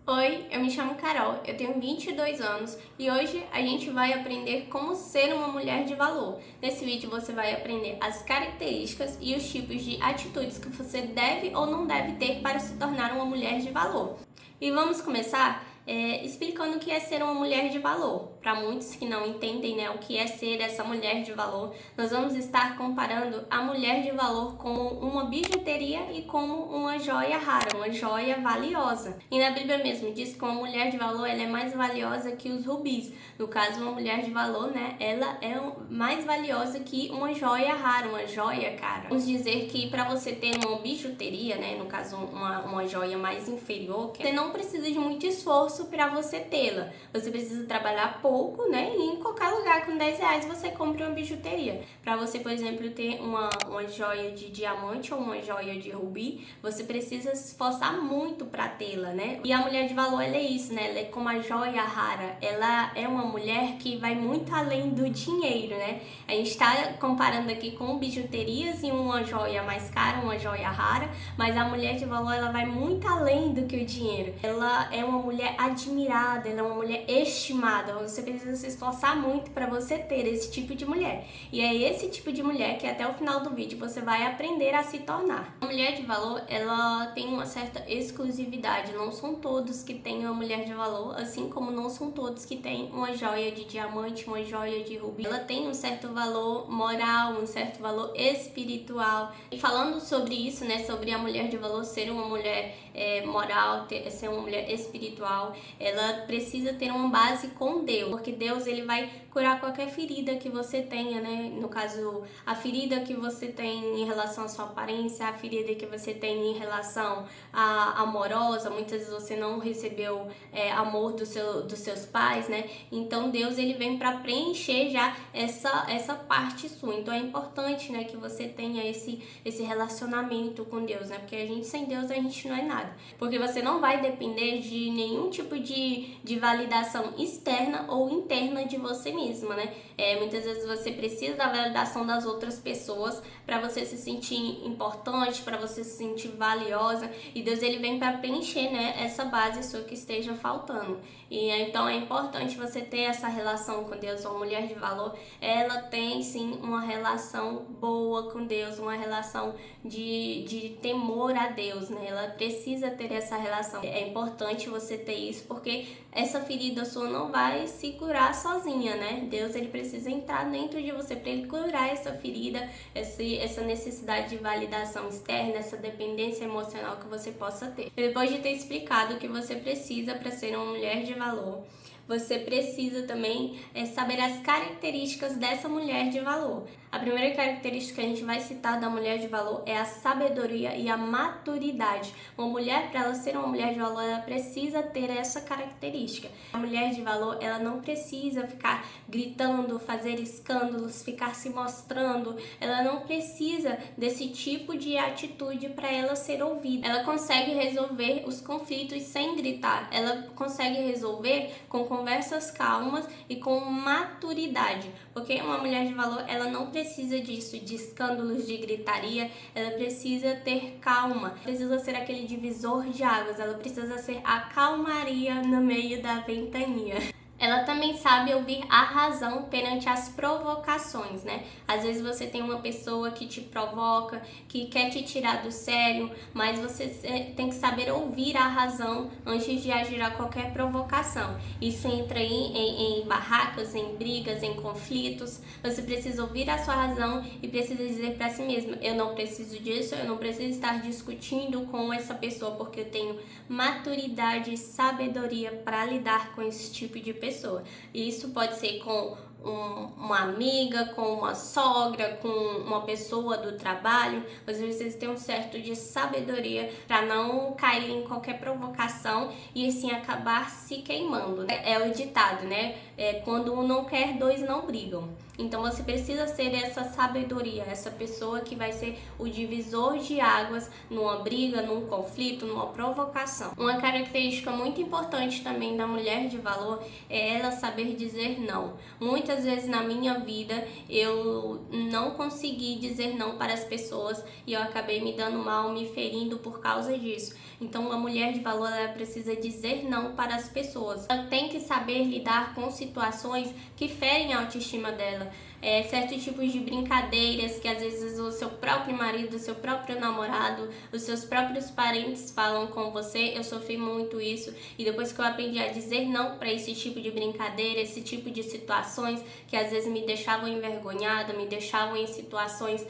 Oi, eu me chamo Carol, eu tenho 22 anos e hoje a gente vai aprender como ser uma mulher de valor. Nesse vídeo você vai aprender as características e os tipos de atitudes que você deve ou não deve ter para se tornar uma mulher de valor. E vamos começar explicando o que é ser uma mulher de valor. Para muitos que não entendem, o que é ser essa mulher de valor, nós vamos estar comparando a mulher de valor com uma bijuteria e como uma joia rara, uma joia valiosa. E na Bíblia mesmo diz que uma mulher de valor ela é mais valiosa que os rubis. No caso, uma mulher de valor, ela é mais valiosa que uma joia rara, uma joia cara. Vamos dizer que para você ter uma bijuteria, no caso uma joia mais inferior, você não precisa de muito esforço para você tê-la. Você precisa trabalhar pouco, e em qualquer lugar com 10 reais você compra uma bijuteria. Para você, por exemplo, ter uma joia de diamante ou uma joia de rubi, você precisa se esforçar muito para tê-la, E a mulher de valor, ela é isso, Ela é como a joia rara. Ela é uma mulher que vai muito além do dinheiro, A gente está comparando aqui com bijuterias e uma joia mais cara, uma joia rara, mas a mulher de valor, ela vai muito além do que o dinheiro. Ela é uma mulher admirada, ela é uma mulher estimada. Você precisa se esforçar muito para você ter esse tipo de mulher. E é esse tipo de mulher que até o final do vídeo você vai aprender a se tornar. A mulher de valor, ela tem uma certa exclusividade. Não são todos que têm uma mulher de valor, assim como não são todos que têm uma joia de diamante, uma joia de rubi. Ela tem um certo valor moral, um certo valor espiritual. E falando sobre isso, sobre a mulher de valor ser uma mulher moral, ser uma mulher espiritual, ela precisa ter uma base com Deus, porque Deus ele vai curar qualquer ferida que você tenha, No caso, a ferida que você tem em relação à sua aparência, a ferida que você tem em relação à amorosa, muitas vezes você não recebeu amor dos seus pais, Então Deus ele vem para preencher já essa parte sua. Então é importante, que você tenha esse relacionamento com Deus, Porque a gente sem Deus a gente não é nada. Porque você não vai depender de nenhum tipo de validação externa ou interna de você mesma, Muitas vezes você precisa da validação das outras pessoas para você se sentir importante, para você se sentir valiosa, e Deus ele vem para preencher, essa base sua que esteja faltando. E então é importante você ter essa relação com Deus. Uma mulher de valor, ela tem sim uma relação boa com Deus, uma relação de temor a Deus, Ela precisa ter essa relação. É importante você ter isso, porque essa ferida sua não vai se curar sozinha, Deus ele precisa entrar dentro de você para ele curar essa ferida, essa necessidade de validação externa, essa dependência emocional que você possa ter. Depois de ter explicado o que você precisa para ser uma mulher de valor, você precisa também saber as características dessa mulher de valor. A primeira característica que a gente vai citar da mulher de valor é a sabedoria e a maturidade. Uma mulher, para ela ser uma mulher de valor, ela precisa ter essa característica. A mulher de valor, ela não precisa ficar gritando, fazer escândalos, ficar se mostrando. Ela não precisa desse tipo de atitude para ela ser ouvida. Ela consegue resolver os conflitos sem gritar. Ela consegue resolver com conversas calmas e com maturidade, porque uma mulher de valor, ela não precisa disso, de escândalos, de gritaria. Ela precisa ter calma, precisa ser aquele divisor de águas, ela precisa ser a calmaria no meio da ventania. Ela também sabe ouvir a razão perante as provocações, Às vezes você tem uma pessoa que te provoca, que quer te tirar do sério, mas você tem que saber ouvir a razão antes de agir a qualquer provocação. Isso entra aí em barracas, em brigas, em conflitos. Você precisa ouvir a sua razão e precisa dizer para si mesma: eu não preciso disso, eu não preciso estar discutindo com essa pessoa, porque eu tenho maturidade e sabedoria para lidar com esse tipo de pessoa. E isso pode ser com uma amiga, com uma sogra, com uma pessoa do trabalho. Às vezes vocês têm um certo de sabedoria para não cair em qualquer provocação e assim acabar se queimando. É o ditado, quando um não quer, dois não brigam. Então você precisa ser essa sabedoria, essa pessoa que vai ser o divisor de águas numa briga, num conflito, numa provocação. Uma característica muito importante também da mulher de valor é ela saber dizer não. Muitas vezes na minha vida eu não consegui dizer não para as pessoas e eu acabei me dando mal, me ferindo por causa disso. Então uma mulher de valor, ela precisa dizer não para as pessoas. Ela tem que saber lidar com situações que ferem a autoestima dela. Certos tipos de brincadeiras que às vezes o seu próprio marido, o seu próprio namorado, os seus próprios parentes falam com você. Eu sofri muito isso e depois que eu aprendi a dizer não para esse tipo de brincadeira, esse tipo de situações que às vezes me deixavam envergonhada, me deixavam em situações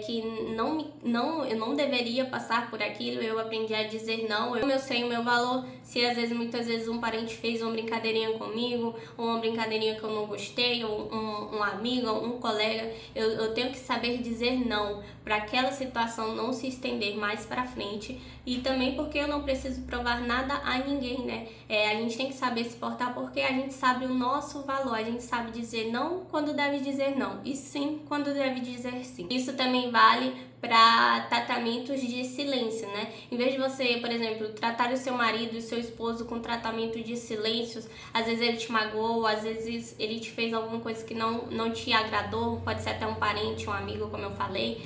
que eu não deveria passar por aquilo, eu aprendi a dizer não. Eu sei o meu valor. Se às vezes, muitas vezes um parente fez uma brincadeirinha comigo, ou uma brincadeirinha que eu não gostei, ou um amigo, um colega, eu tenho que saber dizer não para aquela situação não se estender mais para frente. E também porque eu não preciso provar nada a ninguém, né? A gente tem que saber se portar porque a gente sabe o nosso valor, a gente sabe dizer não quando deve dizer não e sim quando deve dizer sim. Isso também vale para tratamentos de silêncio, né? Em vez de você, por exemplo, tratar o seu marido e o seu esposo com tratamento de silêncios, às vezes ele te magoou, às vezes ele te fez alguma coisa que não te agradou, pode ser até um parente, um amigo, como eu falei.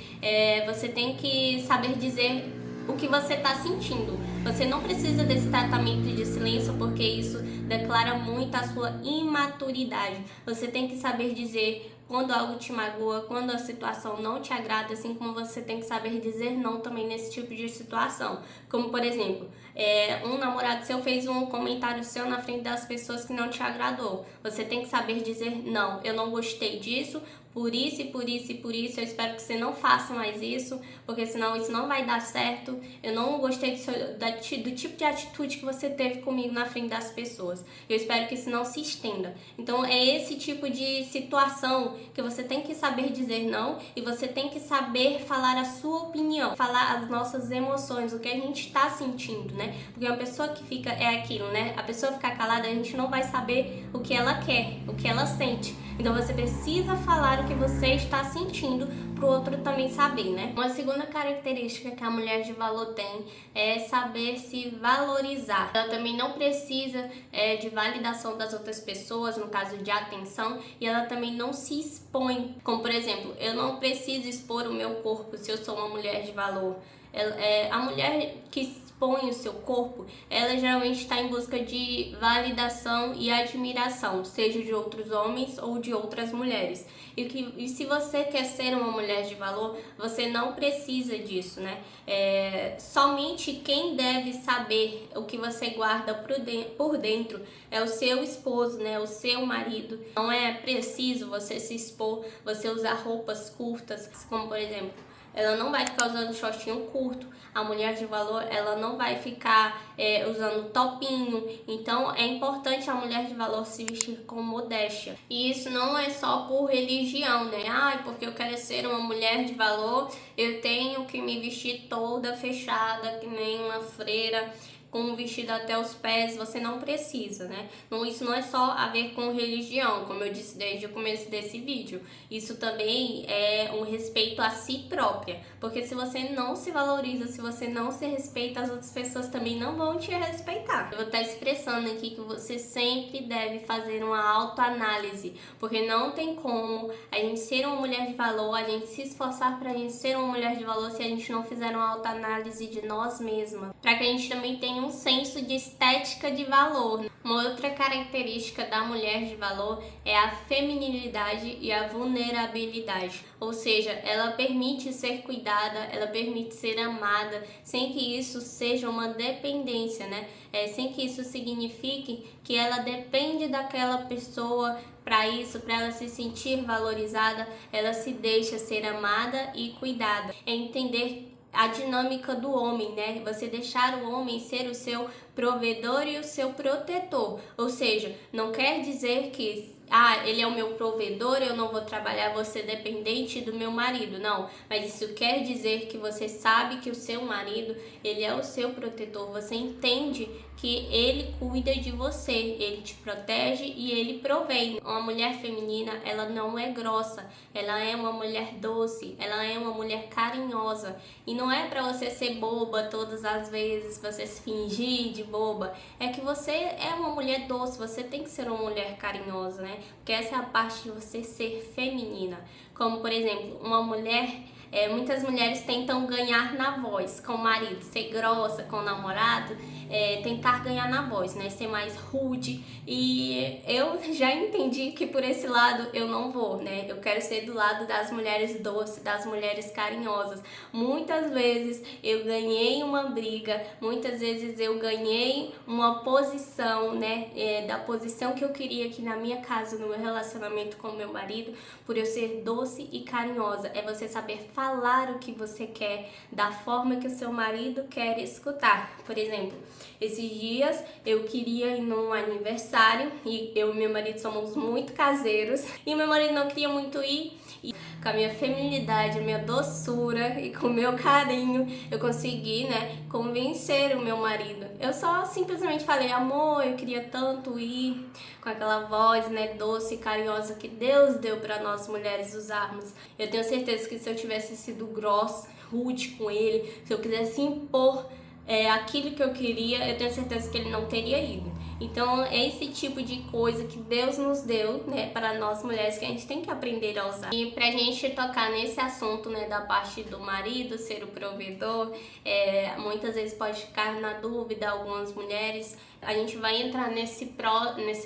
Você tem que saber dizer o que você está sentindo. Você não precisa desse tratamento de silêncio porque isso declara muito a sua imaturidade. Você tem que saber dizer quando algo te magoa, quando a situação não te agrada, assim como você tem que saber dizer não também nesse tipo de situação. Como, por exemplo, um namorado seu fez um comentário seu na frente das pessoas que não te agradou. Você tem que saber dizer não, eu não gostei disso, por isso e por isso e por isso, eu espero que você não faça mais isso, porque senão isso não vai dar certo. Eu não gostei do tipo de atitude que você teve comigo na frente das pessoas. Eu espero que isso não se estenda. Então é esse tipo de situação que você tem que saber dizer não e você tem que saber falar a sua opinião, falar as nossas emoções, o que a gente está sentindo, né? Porque uma pessoa que fica, aquilo, né? A pessoa ficar calada, a gente não vai saber o que ela quer, o que ela sente. Então você precisa falar o que você está sentindo para o outro também saber, né? Uma segunda característica que a mulher de valor tem é saber se valorizar. Ela também não precisa de validação das outras pessoas, no caso de atenção, e ela também não se expõe. Como, por exemplo, eu não preciso expor o meu corpo se eu sou uma mulher de valor. A mulher que expõe o seu corpo, ela geralmente está em busca de validação e admiração, seja de outros homens ou de outras mulheres. E se você quer ser uma mulher de valor, você não precisa disso, né? Somente quem deve saber o que você guarda por dentro é o seu esposo, né? O seu marido. Não é preciso você se expor, você usar roupas curtas, como por exemplo, ela não vai ficar usando shortinho curto. A mulher de valor, ela não vai ficar usando topinho. Então é importante a mulher de valor se vestir com modéstia. E isso não é só por religião, né? Porque eu quero ser uma mulher de valor, eu tenho que me vestir toda fechada, que nem uma freira, com um vestido até os pés. Você não precisa, né? Isso não é só a ver com religião, como eu disse desde o começo desse vídeo. Isso também é um respeito a si própria, porque se você não se valoriza, se você não se respeita, as outras pessoas também não vão te respeitar. Eu vou estar expressando aqui que você sempre deve fazer uma autoanálise, porque não tem como a gente ser uma mulher de valor, a gente se esforçar pra gente ser uma mulher de valor se a gente não fizer uma autoanálise de nós mesmas, para que a gente também tenha um senso de estética de valor. Uma outra característica da mulher de valor é a feminilidade e a vulnerabilidade, ou seja, ela permite ser cuidada, ela permite ser amada, sem que isso seja uma dependência, né? Sem que isso signifique que ela depende daquela pessoa para isso, para ela se sentir valorizada. Ela se deixa ser amada e cuidada. É entender a dinâmica do homem, né? Você deixar o homem ser o seu provedor e o seu protetor. Ou seja, não quer dizer que ele é o meu provedor, eu não vou trabalhar, vou ser dependente do meu marido. Não, mas isso quer dizer que você sabe que o seu marido, ele é o seu protetor. Você entende que ele cuida de você, ele te protege e ele provém. Uma mulher feminina, ela não é grossa, ela é uma mulher doce, ela é uma mulher carinhosa. E não é para você ser boba todas as vezes, você se fingir de boba. É que você é uma mulher doce, você tem que ser uma mulher carinhosa, né? Porque essa é a parte de você ser feminina. Como, por exemplo, uma mulher... muitas mulheres tentam ganhar na voz com o marido, ser grossa com o namorado, tentar ganhar na voz, né? Ser mais rude. E eu já entendi que por esse lado eu não vou, né? Eu quero ser do lado das mulheres doces, das mulheres carinhosas. Muitas vezes eu ganhei uma briga, muitas vezes eu ganhei uma posição, né? Da posição que eu queria aqui na minha casa, no meu relacionamento com o meu marido, por eu ser doce e carinhosa. É você saber falar o que você quer, da forma que o seu marido quer escutar. Por exemplo, esses dias eu queria ir num aniversário e eu e meu marido somos muito caseiros e meu marido não queria muito ir. E com a minha feminilidade, a minha doçura e com o meu carinho, eu consegui, né, convencer o meu marido. Eu só simplesmente falei: amor, eu queria tanto ir, com aquela voz, né, doce e carinhosa que Deus deu para nós mulheres usarmos. Eu tenho certeza que se eu tivesse sido grossa, rude com ele, se eu quisesse impor aquilo que eu queria, eu tenho certeza que ele não teria ido. Então é esse tipo de coisa que Deus nos deu, né, para nós mulheres, que a gente tem que aprender a usar. E pra gente tocar nesse assunto, né, da parte do marido ser o provedor, muitas vezes pode ficar na dúvida algumas mulheres. A gente vai entrar nesse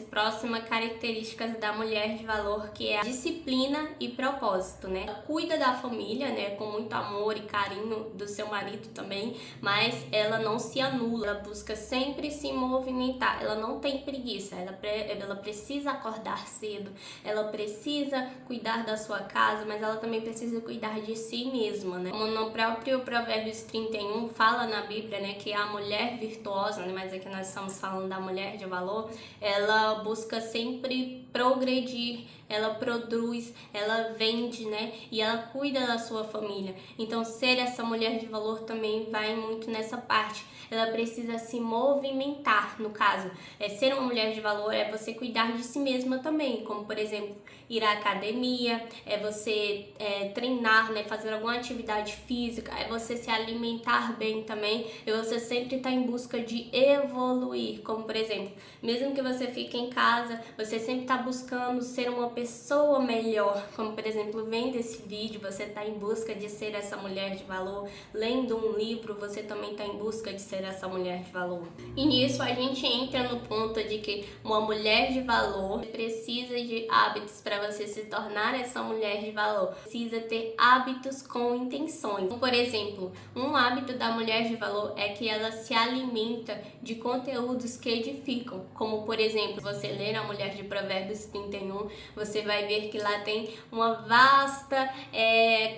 próxima características da mulher de valor, que é a disciplina e propósito, né? Ela cuida da família, né, com muito amor e carinho, do seu marido também, mas ela não se anula, ela busca sempre se movimentar, ela não tem preguiça, ela precisa acordar cedo, ela precisa cuidar da sua casa, mas ela também precisa cuidar de si mesma, né? Como no próprio Provérbios 31 fala na Bíblia, né, que a mulher virtuosa, né, mas aqui nós estamos falando da mulher de valor, ela busca sempre progredir, ela produz, ela vende, né? E ela cuida da sua família. Então, ser essa mulher de valor também vai muito nessa parte. Ela precisa se movimentar, no caso. Ser uma mulher de valor é você cuidar de si mesma também, como, por exemplo, ir à academia, é você treinar, né? Fazer alguma atividade física, é você se alimentar bem também, e você sempre estar em busca de evoluir, como, por exemplo, mesmo que você fique em casa, você sempre está buscando ser uma pessoa melhor, como, por exemplo, vendo esse vídeo, você está em busca de ser essa mulher de valor, lendo um livro, você também está em busca de ser essa mulher de valor. E nisso a gente entra no ponto de que uma mulher de valor precisa de hábitos. Para você se tornar essa mulher de valor, precisa ter hábitos com intenções. Por exemplo, um hábito da mulher de valor é que ela se alimenta de conteúdos que edificam, como, por exemplo, você ler a Mulher de Provérbios 31, você vai ver que lá tem uma vasta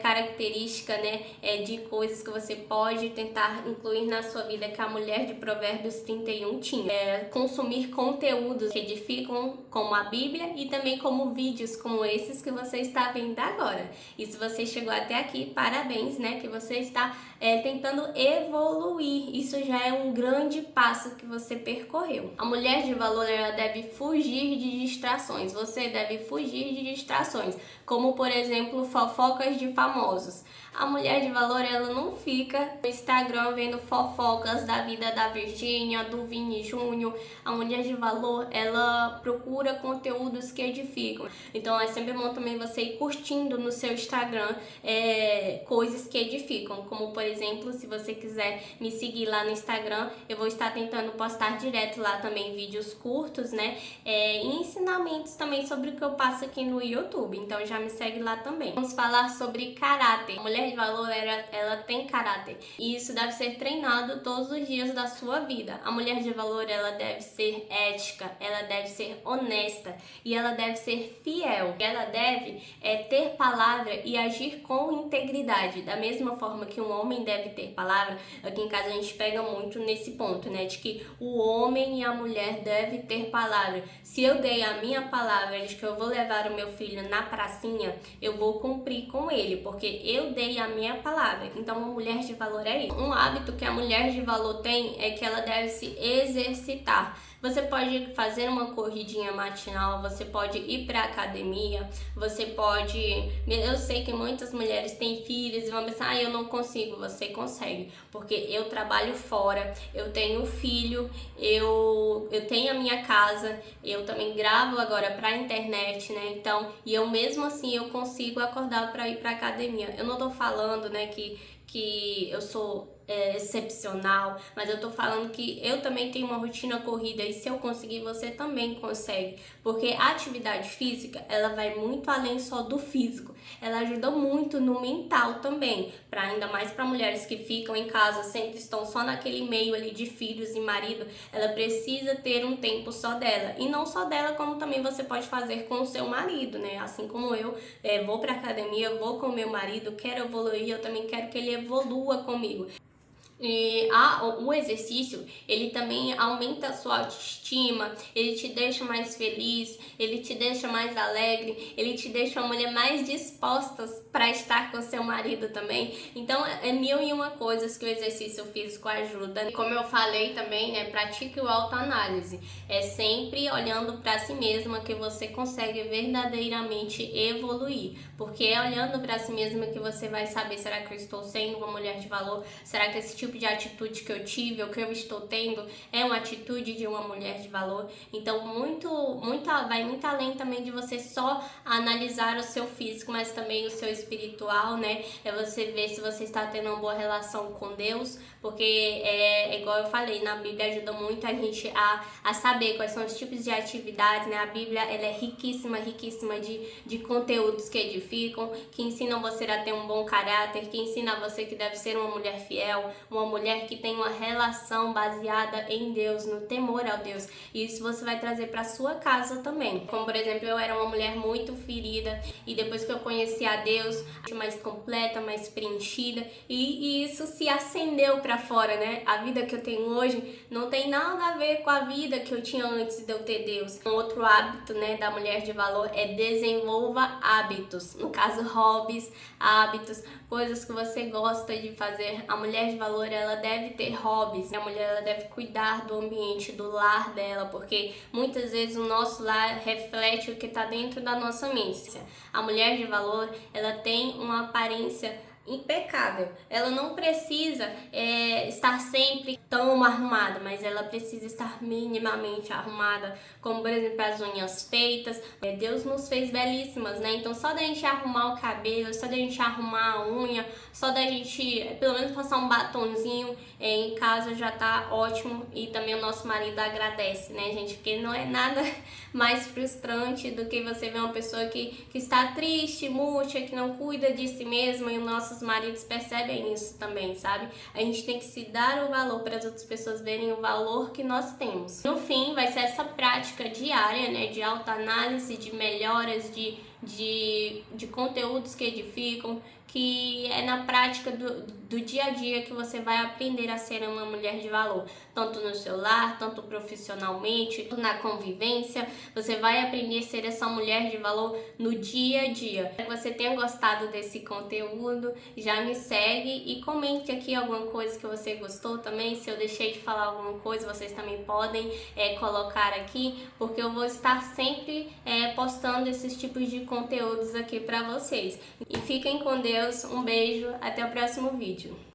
característica, né, de coisas que você pode tentar incluir na sua vida, que a Mulher de Provérbios 31 tinha. Consumir conteúdos que edificam, como a Bíblia, e também como vídeos como esses que você está vendo agora. E se você chegou até aqui, parabéns, né, que você está tentando evoluir. Isso já é um grande passo que você percorreu. A mulher de valor, ela deve fugir de distrações. Você deve fugir de distrações, como, por exemplo, fofocas de famosos. A mulher de valor, ela não fica no Instagram vendo fofocas da vida da Virgínia, do Vini Júnior. A mulher de valor, ela procura conteúdos que edificam. Então é sempre bom também você ir curtindo no seu Instagram coisas que edificam. Como, por exemplo, se você quiser me seguir lá no Instagram, eu vou estar tentando postar direto lá também vídeos curtos, né? E ensinamentos também sobre o que eu passo aqui no YouTube. Então já me segue lá também. Vamos falar sobre caráter. A mulher de valor, ela tem caráter, e isso deve ser treinado todos os dias da sua vida. A mulher de valor, ela deve ser ética, ela deve ser honesta e ela deve ser fiel. Ela deve ter palavra e agir com integridade. Da mesma forma que um homem deve ter palavra, aqui em casa a gente pega muito nesse ponto, né? De que o homem e a mulher devem ter palavra. Se eu dei a minha palavra de que eu vou levar o meu filho na pracinha, eu vou cumprir com ele, porque eu dei a minha palavra. Então, uma mulher de valor é isso. Um hábito que a mulher de valor tem é que ela deve se exercitar. Você pode fazer uma corridinha matinal, você pode ir para academia, você pode... Eu sei que muitas mulheres têm filhos e vão pensar, eu não consigo. Você consegue, porque eu trabalho fora, eu tenho filho, eu tenho a minha casa, eu também gravo agora para a internet, né? Então, e eu mesmo assim eu consigo acordar para ir para academia. Eu não tô falando, né, que eu sou excepcional, mas eu tô falando que eu também tenho uma rotina corrida e se eu conseguir, você também consegue, porque a atividade física, ela vai muito além só do físico, ela ajuda muito no mental também, ainda mais para mulheres que ficam em casa, sempre estão só naquele meio ali de filhos e marido, ela precisa ter um tempo só dela, e não só dela, como também você pode fazer com o seu marido, né? Assim como eu vou pra academia, vou com o meu marido, quero evoluir, eu também quero que ele evolua comigo. E o exercício, ele também aumenta a sua autoestima, ele te deixa mais feliz, ele te deixa mais alegre, ele te deixa uma mulher mais disposta para estar com seu marido também. Então, é mil e uma coisas que o exercício físico ajuda. Como eu falei também, né, pratique o autoanálise. É sempre olhando para si mesma que você consegue verdadeiramente evoluir. Porque é olhando para si mesma que você vai saber, será que eu estou sendo uma mulher de valor? Será que esse tipo de atitude que eu tive ou que eu estou tendo é uma atitude de uma mulher de valor? Então vai muito além também de você só analisar o seu físico, mas também o seu espiritual, né? É você ver se você está tendo uma boa relação com Deus, porque é igual eu falei, na Bíblia ajuda muito a gente a saber quais são os tipos de atividades, né? A Bíblia, ela é riquíssima de conteúdos que edificam, que ensinam você a ter um bom caráter, que ensina você que deve ser uma mulher fiel, uma mulher que tem uma relação baseada em Deus, no temor ao Deus. E isso você vai trazer para sua casa também. Como, por exemplo, eu era uma mulher muito ferida e depois que eu conheci a Deus, mais completa, mais preenchida, e isso se acendeu para fora, né? A vida que eu tenho hoje não tem nada a ver com a vida que eu tinha antes de eu ter Deus. Um outro hábito, né, da mulher de valor é desenvolva hábitos. No caso, hobbies, hábitos, coisas que você gosta de fazer. A mulher de valor, ela deve ter hobbies. A mulher, ela deve cuidar do ambiente, do lar dela, porque muitas vezes o nosso lar reflete o que está dentro da nossa mente. A mulher de valor, ela tem uma aparência impecável. Ela não precisa estar sempre tão arrumada, mas ela precisa estar minimamente arrumada, como por exemplo as unhas feitas. Deus nos fez belíssimas, né? Então só da gente arrumar o cabelo, só da gente arrumar a unha, só da gente pelo menos passar um batonzinho em casa já tá ótimo. E também o nosso marido agradece, né, gente? Porque não é nada mais frustrante do que você ver uma pessoa que está triste, murcha, que não cuida de si mesma, e o nossos maridos percebem isso também, sabe? A gente tem que se dar o valor para as outras pessoas verem o valor que nós temos. No fim, vai ser essa prática diária, né, de autoanálise, de melhoras, de conteúdos que edificam, que é na prática do dia a dia que você vai aprender a ser uma mulher de valor, tanto no seu lar, tanto profissionalmente, na convivência. Você vai aprender a ser essa mulher de valor no dia a dia. Espero que você tenha gostado desse conteúdo, já me segue e comente aqui alguma coisa que você gostou também. Se eu deixei de falar alguma coisa, vocês também podem colocar aqui, porque eu vou estar sempre postando esses tipos de conteúdos aqui para vocês. E fiquem com Deus, um beijo, até o próximo vídeo.